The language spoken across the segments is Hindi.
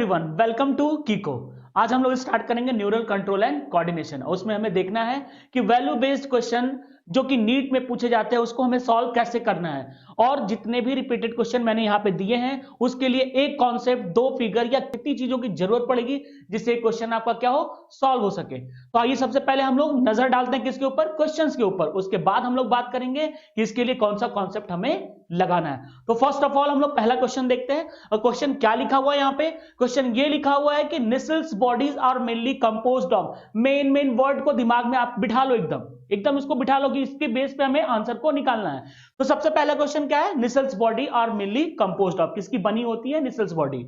Everyone, welcome to कीको। आज हम लोग स्टार्ट करेंगे न्यूरल कंट्रोल एंड कोऑर्डिनेशन। उसमें हमें देखना है कि वैल्यू बेस्ड क्वेश्चन जो कि नीट में पूछे जाते हैं उसको हमें सॉल्व कैसे करना है। और जितने भी रिपीटेड क्वेश्चन मैंने यहाँ पे दिए हैं उसके लिए एक कॉन्सेप्ट, दो फिगर या कितनी चीजों की जरूरत पड़ेगी जिससे क्वेश्चन आपका क्या हो, सॉल्व हो सके। तो आइए सबसे पहले हम लोग नजर डालते हैं किसके ऊपर, क्वेश्चंस के ऊपर। उसके बाद हम लोग बात करेंगे कि इसके लिए कौन सा कॉन्सेप्ट हमें लगाना है। तो फर्स्ट ऑफ ऑल हम लोग पहला क्वेश्चन देखते हैं। और क्वेश्चन क्या लिखा हुआ है यहाँ पे, क्वेश्चन ये लिखा हुआ है कि Nissl's bodies are mainly composed of. Main word को दिमाग में आप बिठा लो, एकदम इसको बिठा लो कि इसके बेस पे हमें आंसर को निकालना है। तो सबसे पहला क्वेश्चन क्या है, Nissl's body are mainly composed of, किसकी बनी होती है, निसल्स बॉडी।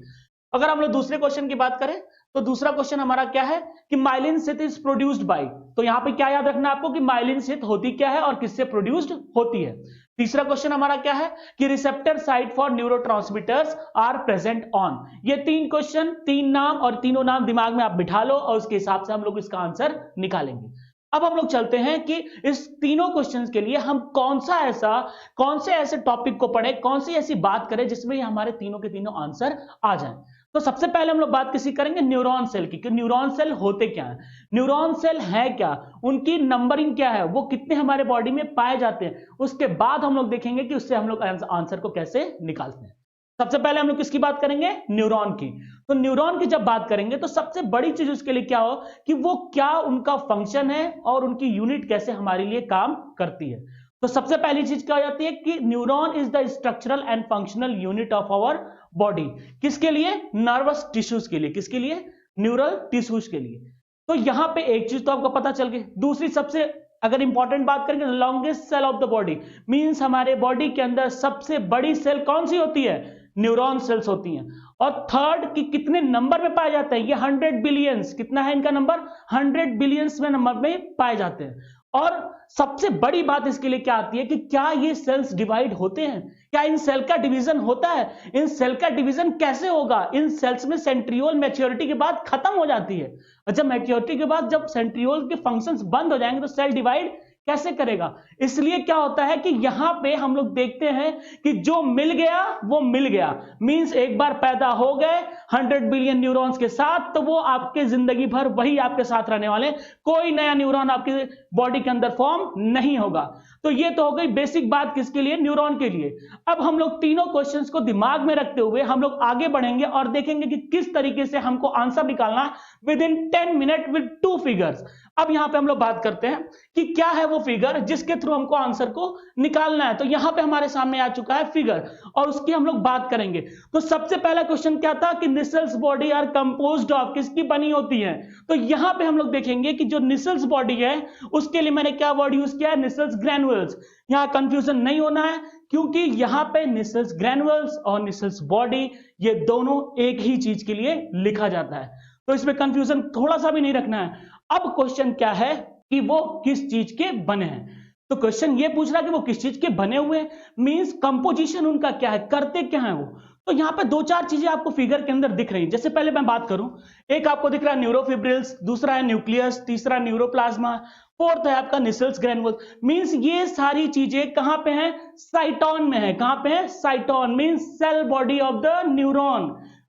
अगर हम लोग दूसरे क्वेश्चन की बात करें तो दूसरा क्वेश्चन हमारा क्या है कि myelin sheath is produced bye. तो यहां पे क्या याद रखना है आपको कि माइलिन शीथ होती क्या है और किससे प्रोड्यूस्ड होती है। तीसरा क्वेश्चन हमारा क्या है कि receptor site for neurotransmitters are present on. ये तीन क्वेश्चन, तीन नाम, और तीनों नाम दिमाग में आप बिठा लो और उसके हिसाब से हम लोग इसका आंसर निकालेंगे। अब हम लोग चलते हैं कि इस तीनों क्वेश्चंस के लिए हम कौन से ऐसे टॉपिक को पढ़े, कौन सी ऐसी बात करें जिसमें हमारे तीनों के तीनों आंसर आ जाएं। तो सबसे पहले हम लोग बात किसी करेंगे न्यूरॉन सेल की, कि न्यूरॉन सेल होते क्या हैं, न्यूरॉन सेल है क्या, उनकी नंबरिंग क्या है, वो कितने हमारे बॉडी में पाए जाते हैं। उसके बाद हम लोग देखेंगे कि उससे हम लोग आंसर को कैसे निकालते हैं। सबसे पहले हम लोग किसकी बात करेंगे, न्यूरॉन की। तो न्यूरॉन की जब बात करेंगे तो सबसे बड़ी चीज उसके लिए क्या हो कि वो क्या उनका फंक्शन है और उनकी यूनिट कैसे हमारे लिए काम करती है। तो सबसे पहली चीज क्या हो जाती है कि neuron is the structural and functional unit of our body. किसके लिए, नर्वस टिश्यूज के लिए। किसके लिए, न्यूरल टिश्यूज के लिए। तो यहां पे एक चीज तो आपको पता चल गई। दूसरी सबसे अगर इंपॉर्टेंट बात करेंगे, longest cell of the body, means हमारे बॉडी के अंदर सबसे बड़ी सेल कौन सी होती है, न्यूरॉन सेल्स होती हैं। और थर्ड कि कितने नंबर में पाए जाते हैं, ये 100 बिलियंस, कितना है इनका नंबर, 100 बिलियंस में नंबर में पाए जाते हैं। और सबसे बड़ी बात इसके लिए क्या आती है कि क्या ये सेल्स डिवाइड होते हैं, क्या इन सेल का डिवीजन होता है, इन सेल का डिवीजन कैसे होगा। इन सेल्स में सेंट्रियोल मैच्योरिटी के बाद खत्म हो जाती है, और जब मैच्योरिटी के बाद जब सेंट्रियोल के फंक्शंस बंद हो जाएंगे तो सेल डिवाइड कैसे करेगा। इसलिए क्या होता है कि यहां पे हम लोग देखते हैं कि जो मिल गया वो मिल गया, मींस एक बार पैदा हो गए 100 बिलियन न्यूरॉन्स के साथ तो वो आपके जिंदगी भर वही आपके साथ रहने वाले, कोई नया न्यूरॉन आपकी बॉडी के अंदर फॉर्म नहीं होगा। तो ये तो हो गई बेसिक बात किसके लिए, न्यूरॉन के लिए। अब हम लोग तीनों क्वेश्चंस को दिमाग में रखते हुए हम लोग आगे बढ़ेंगे और देखेंगे कि किस तरीके से हमको आंसर निकालना with in 10 minute with 2 figures. अब यहां पे हम लोग बात करते हैं कि क्या है वो फिगर जिसके थ्रू हमको आंसर को निकालना है। तो यहां पे हमारे सामने आ चुका है फिगर और उसकी हम लोग बात करेंगे। तो सबसे पहला क्वेश्चन क्या था कि Nissl's body are composed of, किसकी बनी होती है। तो यहां पे हम लोग देखेंगे कि जो निसल्स बॉडी है उसके लिए मैंने क्या वर्ड यूज किया है, निसल्स ग्रैनुअल्स। यहां कंफ्यूजन नहीं होना है क्योंकि यहां पे निसल्स ग्रैनुअल्स और निसल्स बॉडी ये दोनों एक ही चीज के लिए लिखा जाता है, तो इसमें कंफ्यूजन थोड़ा सा भी नहीं रखना है। अब क्वेश्चन क्या है कि वो किस चीज के बने हैं। तो क्वेश्चन ये पूछ रहा है कि वो किस चीज के बने हुए हैं, मींस कंपोजिशन उनका क्या है, करते क्या है वो। तो यहां पे दो चार चीजें आपको फिगर के अंदर दिख रही हैं। जैसे पहले मैं बात करूं, एक आपको दिख रहा है न्यूरोफिब्रिल्स, दूसरा है न्यूक्लियस, तीसरा न्यूरोप्लाज्मा, फोर्थ है आपका निसल्स ग्रैनुअल्स। मींस ये सारी चीजें कहां पे हैं, साइटोन में है। कहां पे है, cyton, means cell body of the neuron,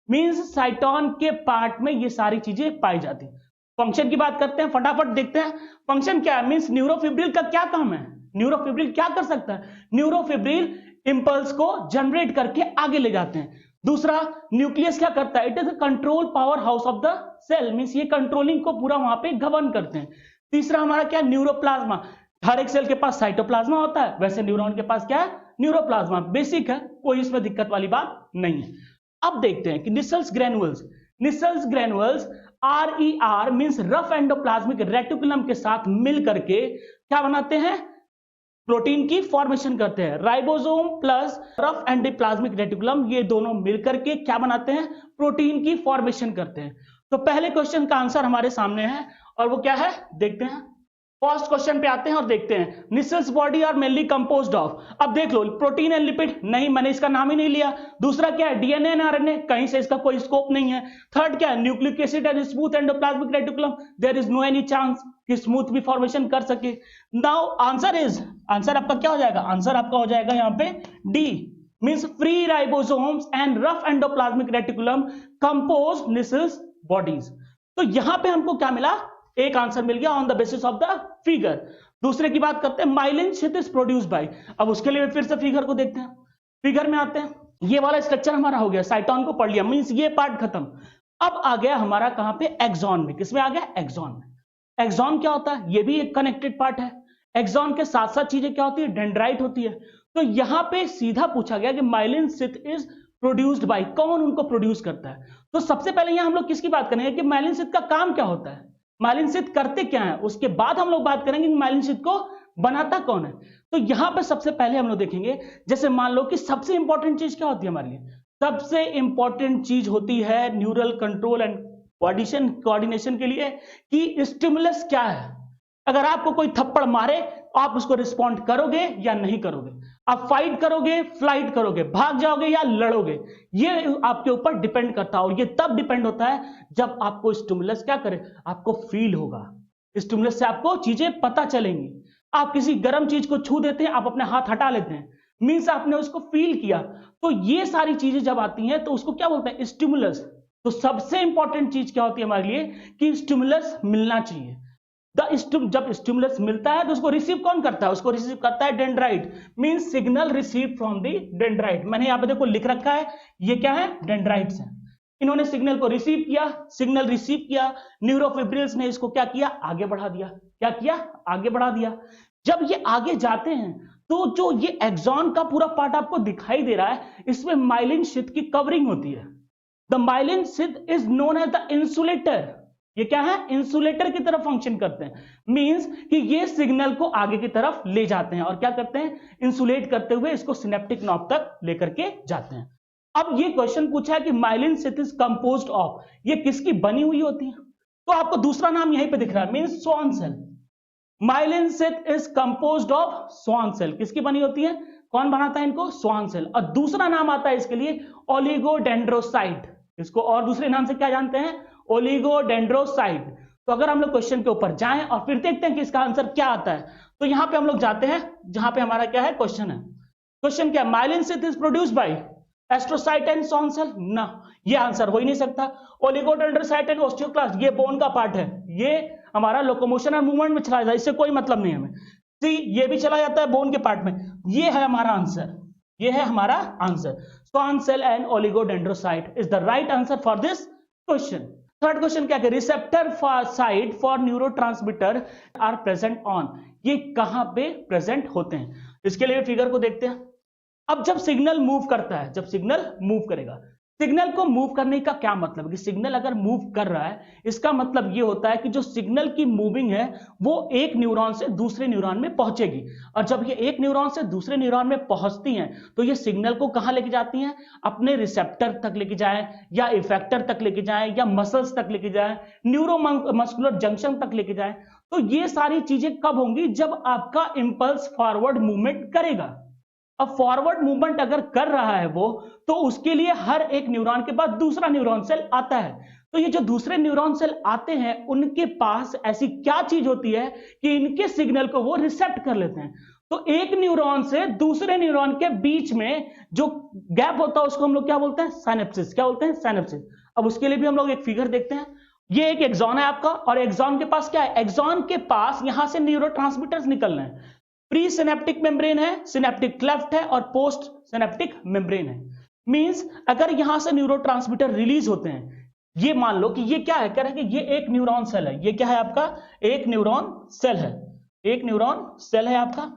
means cyton के पार्ट में ये सारी चीजें पाई जाती हैं। फंक्शन की बात करते हैं, फटाफट देखते हैं फंक्शन क्या है। मींस न्यूरोफिब्रिल का क्या काम है, न्यूरोफिब्रिल क्या कर सकता है, न्यूरोफिब्रिल इंपल्स को जनरेट करके आगे ले जाते हैं। दूसरा न्यूक्लियस क्या करता है, it is a control power house of the cell, means ये कंट्रोलिंग को पूरा वहां पे गवर्न करते हैं। तीसरा हमारा क्या, न्यूरोप्लाज्मा। हर एक सेल के पास साइटोप्लाज्मा होता है, वैसे न्यूरॉन के पास क्या है, न्यूरोप्लाज्मा। बेसिक है, कोई इसमें दिक्कत वाली बात नहीं है। अब देखते हैं कि Nissl's granules, Nissl's granules RER means rough endoplasmic reticulum के साथ मिल करके क्या बनाते हैं, प्रोटीन की फॉर्मेशन करते हैं। Ribosome plus rough endoplasmic reticulum ये दोनों मिलकर के क्या बनाते हैं, प्रोटीन की फॉर्मेशन करते हैं। तो पहले क्वेश्चन का आंसर हमारे सामने है और वो क्या है, देखते हैं। फर्स्ट क्वेश्चन पे आते हैं और देखते हैं, Nissl's body are mainly composed of. अब देख लो, प्रोटीन एंड लिपिड, नहीं मैंने इसका नाम ही नहीं लिया। दूसरा क्या है, डीएनए एंड आरएनए, कहीं से इसका कोई स्कोप नहीं है। थर्ड क्या है, nucleic acid and smooth endoplasmic reticulum, there is no any chance कि स्मूथ भी फॉर्मेशन कर सके। नाउ आंसर आपका क्या हो जाएगा, आंसर आपका हो जाएगा यहाँ पे D, means free ribosomes and rough endoplasmic reticulum compose Nissl's bodies. तो यहां पे हमको क्या मिला, एक आंसर मिल गया on the basis of the figure. दूसरे की बात करते हैं, myelin sheath is produced bye. अब उसके लिए फिर से फिगर को देखते हैं, फिगर में आते हैं। ये वाला स्ट्रक्चर हमारा हो गया, साइटोन को पढ़ लिया, मींस ये पार्ट खत्म। अब आ गया हमारा कहां पे, एक्सॉन में। किसमें आ गया, एक्सॉन में। एक्सॉन क्या होता है, ये भी एक कनेक्टेड पार्ट है। एक्सॉन के साथ साथ चीजें क्या होती है, डेंड्राइट होती है। तो यहां पे सीधा पूछा गया कि myelin sheath is produced bye, कौन उनको प्रोड्यूस करता है। तो सबसे पहले यहां हम लोग किसकी बात करेंगे कि माइलिन शीथ का काम क्या होता है, माइलिन शीथ करते क्या है। उसके बाद हम लोग बात करेंगे कि माइलिन शीथ को बनाता कौन है। तो यहां पे सबसे पहले हम लोग देखेंगे, जैसे मान लो कि सबसे इंपॉर्टेंट चीज क्या होती है हमारे लिए, सबसे इंपॉर्टेंट चीज होती है न्यूरल कंट्रोल एंड कोऑर्डिनेशन के लिए कि स्टिमुलस क्या है। अगर आपको कोई थप्पड़ मारे आप उसको रिस्पॉन्ड करोगे या नहीं करोगे, आप फाइट करोगे, फ्लाइट करोगे, भाग जाओगे या लड़ोगे, ये आपके ऊपर डिपेंड करता है। और ये तब डिपेंड होता है जब आपको स्टिमुलस क्या करे, आपको फील होगा। स्टिमुलस से आपको चीजें पता चलेंगी। आप किसी गर्म चीज को छू देते हैं, आप अपने हाथ हटा लेते हैं, मीन्स आपने उसको फील किया। तो ये सारी चीजें जब आती हैं तो उसको क्या बोलते हैं, स्टिमुलस। तो सबसे इंपॉर्टेंट चीज क्या होती है हमारे लिए कि स्टिमुलस मिलना चाहिए। जब स्टिमुलस मिलता है तो उसको रिसीव कौन करता है, उसको रिसीव करता है dendrite, means signal receive from the dendrite. मैंने यहां पे देखो लिख रखा है, ये क्या है, डेंड्राइट्स है। इन्होंने सिग्नल को रिसीव किया, सिग्नल रिसीव किया, न्यूरोफिब्रिल्स ने इसको क्या किया, आगे बढ़ा दिया। क्या किया, आगे बढ़ा दिया। जब ये आगे जाते हैं तो जो ये एक्सॉन का पूरा पार्ट आपको दिखाई दे रहा है, इसमें माइलिन शीथ की कवरिंग होती है। The myelin sheath is known as the insulator. ये क्या है, इंसुलेटर की तरफ फंक्शन करते हैं, मींस कि ये सिग्नल को आगे की तरफ ले जाते हैं और क्या करते हैं, इंसुलेट करते हुए इसको सिनेप्टिक नॉब तक लेकर के जाते हैं। अब ये क्वेश्चन पूछा है कि myelin sheath is composed of, ये किसकी बनी हुई होती है। तो आपको दूसरा नाम यहीं पे दिख रहा है, means Schwann cell. Myelin sheath is composed of Schwann cell. किसकी बनी होती है, कौन बनाता है इनको, स्वान सेल। और दूसरा नाम आता है इसके लिए ओलिगोडेंड्रोसाइट। इसको और दूसरे नाम से क्या जानते हैं, ओलिगोडेंड्रोसाइट। तो अगर हम लोग क्वेश्चन के ऊपर जाएं और फिर देखते हैं कि इसका आंसर क्या आता है, तो यहां पे हम लोग जाते हैं जहां पे हमारा क्या है, क्वेश्चन है। क्वेश्चन क्या है, myelin sheath is produced by astrocyte and Schwann cell ना, ये आंसर हो ही नहीं सकता। ओलिगोडेंड्रोसाइट एंड ओस्टियोक्लास्ट, ये बोन का पार्ट है, ये हमारा लोकोमोशन और मूवमेंट में चला जाता है, इससे कोई मतलब नहीं हमें। सी, ये भी चला जाता है बोन के पार्ट में। ये है हमारा आंसर, ये है हमारा answer. Schwann cell and oligodendrocyte is the right answer for this question. Third question क्या है, receptor site for neurotransmitter are present on, ये कहां पे प्रेजेंट होते हैं। इसके लिए फिगर को देखते हैं। अब जब सिग्नल मूव करता है, जब सिग्नल मूव करेगा, सिग्नल को मूव करने का क्या मतलब है कि सिग्नल अगर मूव कर रहा है, इसका मतलब ये होता है कि जो सिग्नल की मूविंग है वो एक न्यूरॉन से दूसरे न्यूरॉन में पहुंचेगी। और जब ये एक न्यूरॉन से दूसरे न्यूरॉन में पहुंचती हैं तो ये सिग्नल को कहां लेके जाती हैं, अपने रिसेप्टर तक लेके जाएं या इफेक्टर तक लेके जाएं या मसल्स तक लेके जाएं, न्यूरोमस्कुलर जंक्शन तक लेके जाएं। तो ये सारी चीजें कब होंगी, जब आपका इंपल्स फॉरवर्ड मूवमेंट करेगा। अब फॉरवर्ड मूवमेंट अगर कर रहा है वो, तो उसके लिए हर एक न्यूरॉन के बाद दूसरा न्यूरॉन सेल आता है। तो ये जो दूसरे न्यूरॉन सेल आते हैं उनके पास ऐसी क्या चीज होती है कि इनके सिग्नल को वो रिसेप्ट कर लेते हैं। तो एक न्यूरॉन से दूसरे न्यूरॉन के बीच में जो गैप होता है उसको हम लोग क्या बोलते हैं, साइनेप्सिस। क्या बोलते हैं, साइनेप्सिस। अब उसके लिए भी हम लोग एक फिगर देखते हैं। ये एक एक्सॉन है आपका, और एक्सॉन के पास क्या है, एक्सॉन के पास यहां से न्यूरोट्रांसमीटर्स निकल रहे हैं। प्री सिनेप्टिक मेम्ब्रेन है, सिनेप्टिक क्लेफ्ट है और पोस्ट सिनेप्टिक मेम्ब्रेन है। मींस अगर यहां से न्यूरोट्रांसमीटर रिलीज होते हैं, ये मान लो कि ये क्या है, कह रहे हैं कि ये एक न्यूरॉन सेल है। ये क्या है आपका, एक न्यूरॉन सेल है, एक न्यूरॉन सेल है आपका,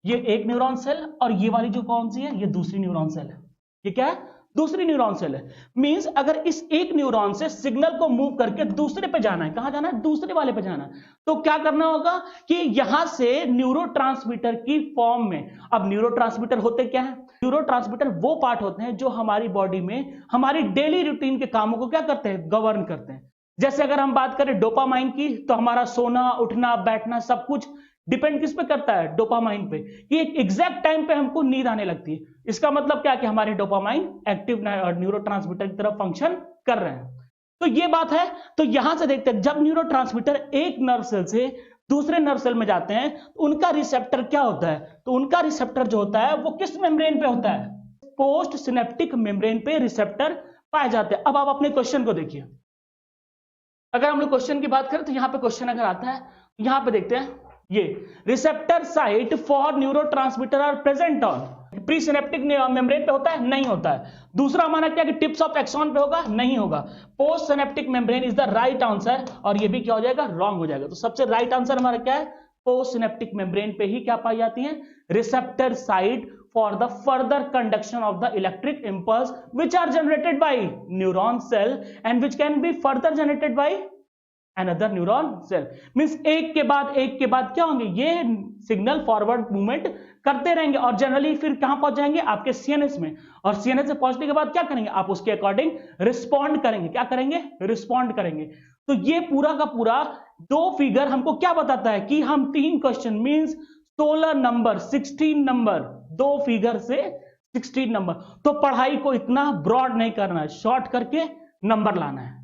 ये एक न्यूरॉन सेल। और ये वाली जो कौन सी है, ये दूसरी न्यूरॉन सेल है। ये क्या है, दूसरी न्यूरॉन सेल है। मींस अगर इस एक न्यूरॉन से सिग्नल को मूव करके दूसरे पे जाना है, कहां जाना है, दूसरे वाले पे जाना है, तो क्या करना होगा कि यहां से न्यूरोट्रांसमीटर की फॉर्म में, अब न्यूरोट्रांसमीटर होते क्या है, न्यूरोट्रांसमीटर वो पार्ट होते हैं जो हमारी बॉडी में हमारी डेली रूटीन के कामों को क्या करते हैं, गवर्न करते हैं। जैसे अगर हम बात करें डोपामाइन की, तो हमारा सोना, उठना, बैठना सब कुछ डिपेंड किस पे करता है, डोपामाइन पे, कि एक एग्जैक्ट टाइम पे हमको नींद आने लगती है। इसका मतलब क्या कि हमारे डोपामाइन एक्टिव न्यूरोट्रांसमीटर की तरफ फंक्शन कर रहे हैं। तो ये बात है। तो यहां से देखते हैं, जब न्यूरोट्रांसमीटर एक नर्व सेल से दूसरे नर्व सेल में जाते हैं तो उनका रिसेप्टर क्या होता है, तो उनका रिसेप्टर जो होता है वो किस मेम्ब्रेन पे होता है, पोस्ट सिनेप्टिक मेम्ब्रेन पे रिसेप्टर पाए जाते हैं। अब आप अपने क्वेश्चन को देखिए, अगर हम लोग क्वेश्चन की बात करें तो यहां पे क्वेश्चन अगर आता है, यहां पे देखते हैं, ये receptor site for neurotransmitter are present on presynaptic membrane पे होता है, नहीं होता है। दूसरा हमारा क्या कि टिप्स ऑफ एक्सॉन पे होगा, नहीं होगा। Post synaptic membrane is the right answer, और ये भी क्या हो जाएगा, रॉन्ग हो जाएगा। तो सबसे राइट आंसर हमारा क्या है, पोस्ट सिनेप्टिक मेम्ब्रेन पे ही क्या पाई जाती है, receptor site for the further conduction of the electric impulse which are generated by neuron cell and which can be further generated by another neuron cell. Means एक के बाद क्या होंगे, ये सिग्नल फॉरवर्ड मूवमेंट करते रहेंगे और जनरली फिर कहां पहुंच जाएंगे, आपके सीएनएस में। और सीएनएस से पहुंचने के बाद क्या करेंगे, आप उसके अकॉर्डिंग रिस्पॉन्ड करेंगे। क्या करेंगे, रिस्पॉन्ड करेंगे। तो ये पूरा का पूरा दो फिगर हमको क्या बताता है कि हम 3 क्वेश्चन मींस 16 नंबर 16 नंबर, दो फिगर से 16 नंबर। तो पढ़ाई को इतना ब्रॉड नहीं करना है, शॉर्ट करके नंबर लाना है।